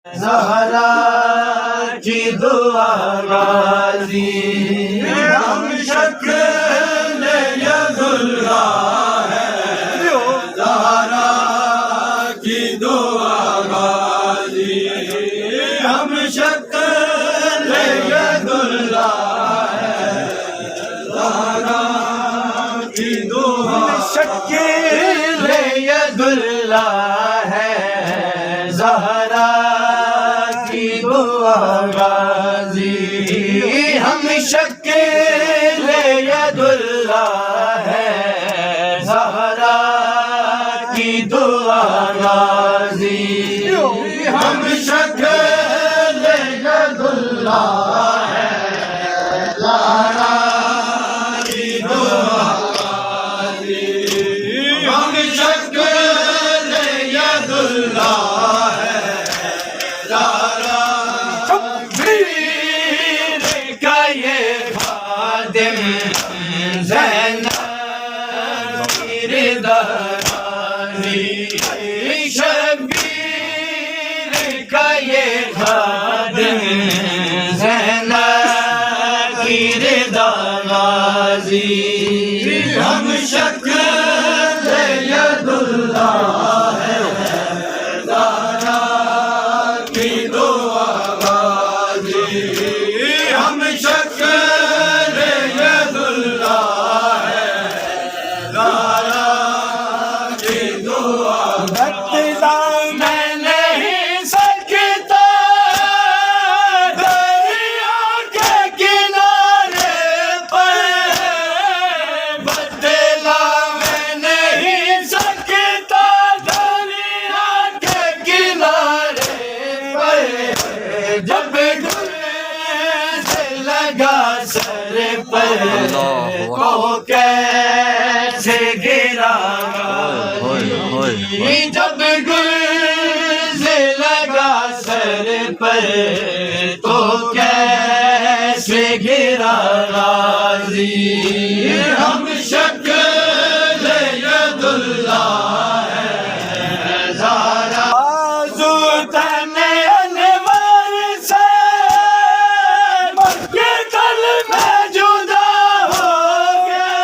ज़हरा की दुआ गाज़ी हम शक्ल यदुल्ला है। ज़हरा की दुआ गाज़ी हम शक्ल यदुल्ला है। ज़हरा की दुआ शक्ल यदुल्ला है। ज़हरा की दुआ गाज़ी हम शक्ल यदुल्ला है। ज़हरा की दुआ गाज़ी हम शक्ल यदुल्ला है। ज़हरा की दुआ गाज़ी हम शक्ल यदुल्ला है। शब्बीर का ये खादिम ज़ैनब की रिदानी। शब्बीर का ये खादिम ज़ैनब की रिदानी। हम शक्ल यदुल्ला है। ज़हरा की दुआ गाज़ी हम शक्ल यदुल्ला है। ज़हरा की दुआ बदला मैं नहीं सकता दरिया के किनारे पर। बदला मैं नहीं सकता दरिया के किनारे पर। जब से लगा सर पर को कैसे गिरा गाज़ी। जब से लगा सर पर तो कैसे गिरा गाज़ी। हम शक्ल यदुल्ला है। ज़हरा बाज़ू तने अनवर से मक्के तल में जुदा हो गए।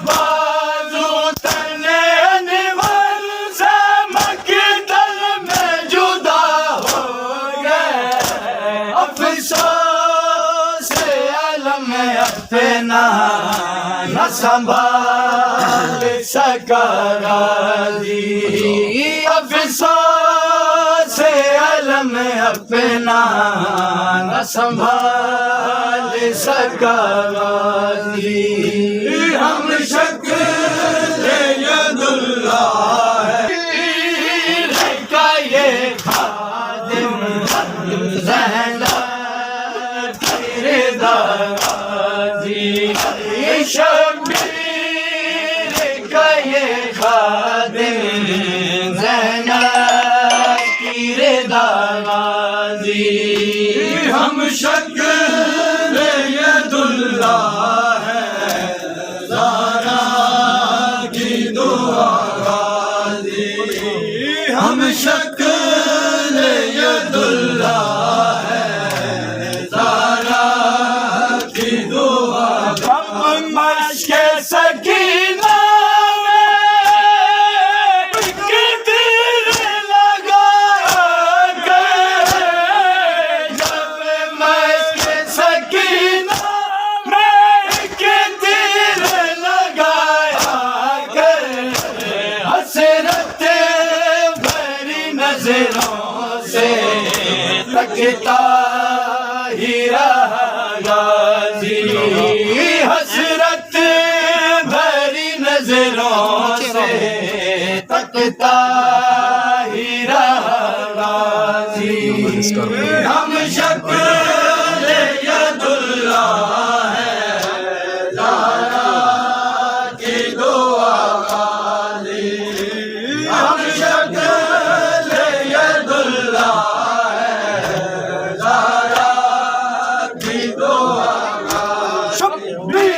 बाज़ू तने अनवर से मक्के तल में जुदा हो गए। अफ़सोस अलम अपना न संभाल सका गाज़ी। अफ़सोस अलम अपना न संभाल सका गाज़ी। हम शक्ल यदुल्ला है। पीर का ये खादिम ज़ैनब की रिदा गाज़ी। शब्बीर का ये खादिम ज़ैनब की रिदा गाज़ी हम शक्ल यदुल्ला है। ज़हरा की दुआ गाज़ी हम शक्ल यदुल्ला है। ज़हरा की दुआ कब मश्के सकीना से तकता ही रहा गाज़ी। हसरत भरी नजरों से तकता ही रहा गाज़ी। हम शक्ल यदुल्ला है। ज़हरा की दुआ गाज़ी हम शक्ल यदुल्ला है। ज़हरा की दुआ गाज़ी शब्बीर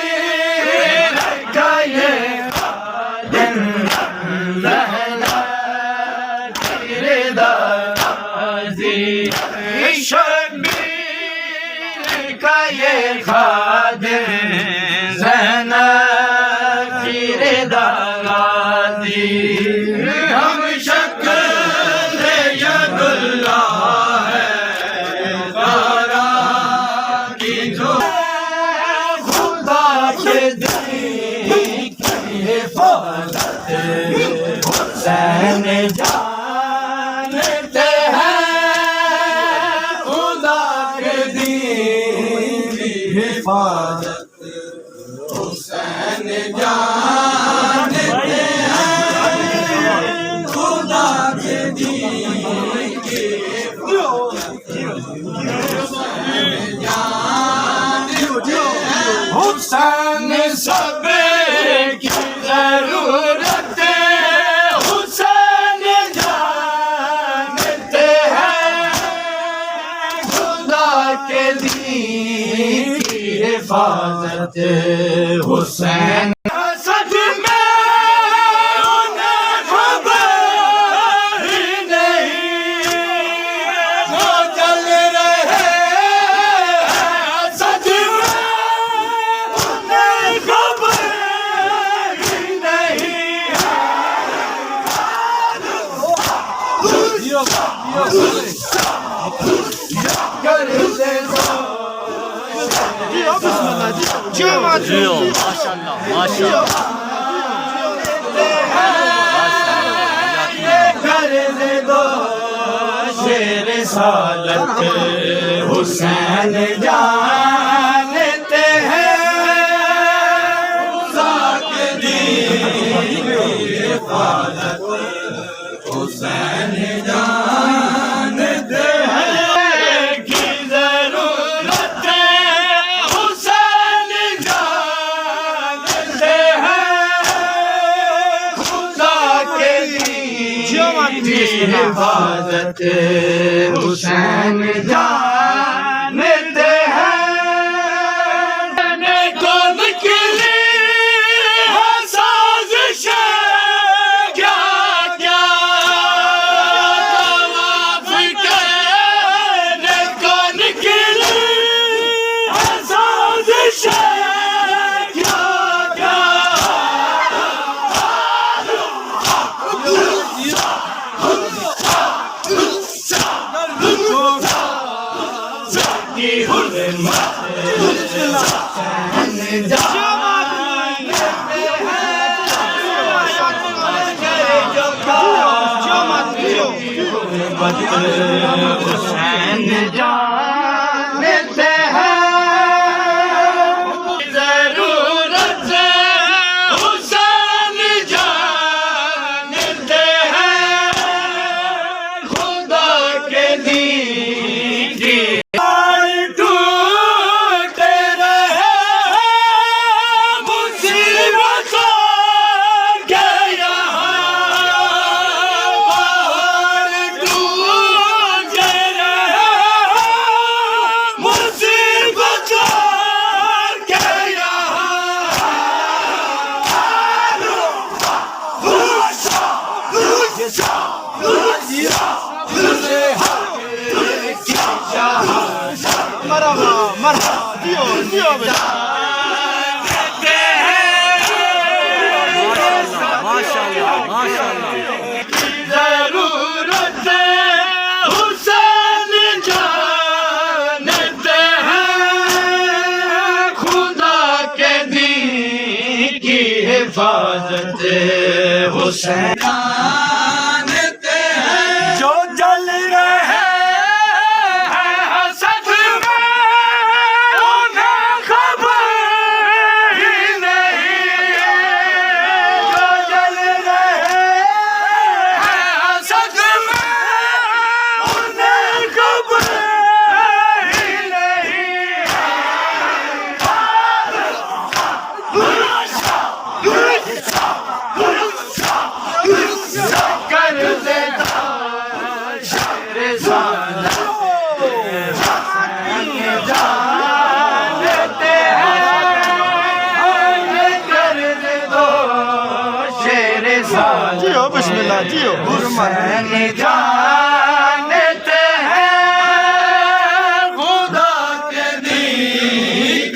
का ये खादिम ज़ैनब की रिदा खादिम ज़ैनब की रिदा गाज़ी हम शक्ल यदुल्लाह है तारा की जो खुदा के दीन की हिफाज़त हुसैन जानते हैं खुदा के दीन की हिफाज़त हुसैन जानते हैं खुदा के दीन की हुसैन सब की जरूरत हुसैन जानते हैं खुदा के दीन की हिफाज़त हुसैन सच में उन्हें खबर ही नहीं वो चल रहे हैं सच में उन्हें खबर ही नहीं कर दे जियो माशाल्लाह माशाल्लाह कर दो शेर सालत हुसैन जानते हैं खुदा के दीन की हिफाज़त हुसैन जानते हैं की जरूरत हुसैन जानते हैं खुदा के दीन की हिफाज़त हुसैन जानते हैं को निकली है साजिशें क्या क्या तवाफ़ करने को निकली है साजिशें क्या क्या की हुर्मत हुसैन जानते हैं जरूरत हुसैन जानते हैं खुदा के दीन की टूटे रहे मुसीबतों के यहाँ पहाड़ टूटे रहे मुसीबतों के माशाल्लाह माशाल्लाह जरूरत हुसैन जानते हैं खुदा के दीन की हिफाज़त हुसैन जानते हैं जो जल रहे हैं हसद में उन्हें खबर ही नहीं जो जल रहे हैं हसद में उन्हें खबर ही नहीं कर देता शेर ज़ादा जानते हैं कर दे दो शेर ज़ादा जियो बिस्मिल्लाह जियो हुसैन जानते हैं खुदा के दीन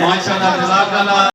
माशाल्लाह जज़ाकल्लाह।